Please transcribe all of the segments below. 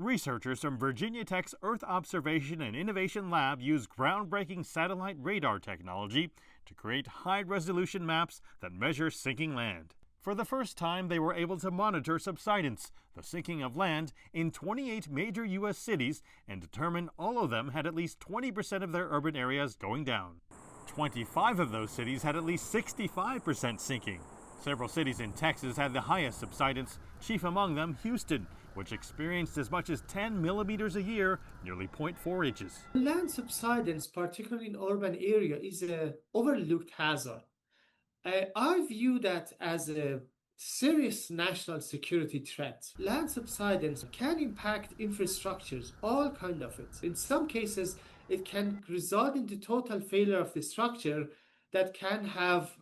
Researchers from Virginia Tech's Earth Observation and Innovation Lab use groundbreaking satellite radar technology to create high-resolution maps that measure sinking land. For the first time, they were able to monitor subsidence, the sinking of land, in 28 major U.S. cities and determine all of them had at least 20% of their urban areas going down. 25 of those cities had at least 65% sinking. Several cities in Texas had the highest subsidence, chief among them Houston, which experienced as much as 10 millimeters a year, nearly 0.4 inches. Land subsidence, particularly in urban area, is an overlooked hazard. I view that as a serious national security threat. Land subsidence can impact infrastructures, all kind of it. In some cases, it can result in the total failure of the structure that can have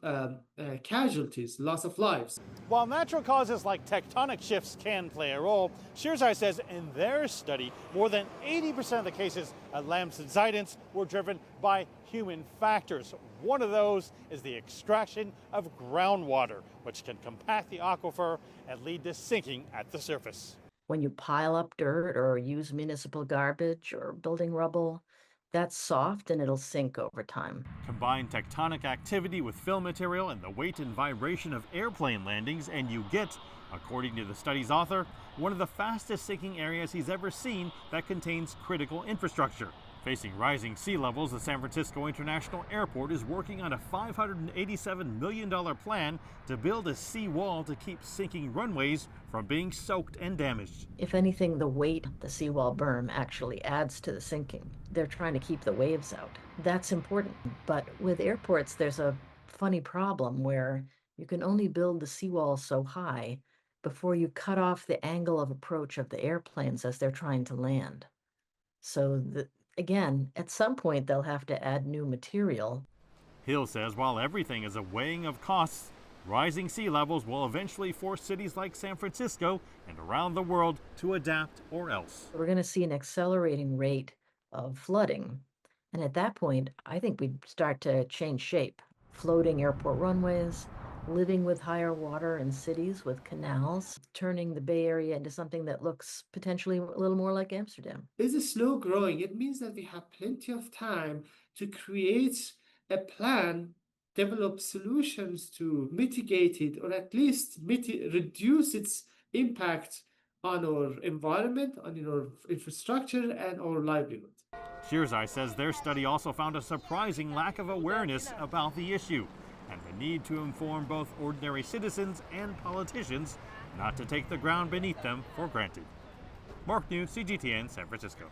casualties, loss of lives. While natural causes like tectonic shifts can play a role, Shirzai says in their study, more than 80% of the cases of land subsidence were driven by human factors. One of those is the extraction of groundwater, which can compact the aquifer and lead to sinking at the surface. When you pile up dirt or use municipal garbage or building rubble, that's soft and it'll sink over time. Combine tectonic activity with fill material and the weight and vibration of airplane landings, and you get, according to the study's author, one of the fastest sinking areas he's ever seen that contains critical infrastructure. Facing rising sea levels, the San Francisco International Airport is working on a $587 million plan to build a seawall to keep sinking runways from being soaked and damaged. If anything, the weight of the seawall berm actually adds to the sinking. They're trying to keep the waves out. That's important. But with airports, there's a funny problem where you can only build the seawall so high before you cut off the angle of approach of the airplanes as they're trying to land. So again, at some point, they'll have to add new material. Hill says while everything is a weighing of costs, rising sea levels will eventually force cities like San Francisco and around the world to adapt or else. We're going to see an accelerating rate of flooding. And at that point, I think we'd start to change shape. Floating airport runways, living with higher water in cities with canals, turning the Bay Area into something that looks potentially a little more like Amsterdam. It's a slow growing. It means that we have plenty of time to create a plan, develop solutions to mitigate it, or at least reduce its impact on our environment, on our infrastructure, and our livelihood. Shirzai says their study also found a surprising lack of awareness about the issue and the need to inform both ordinary citizens and politicians not to take the ground beneath them for granted. Mark New, CGTN, San Francisco.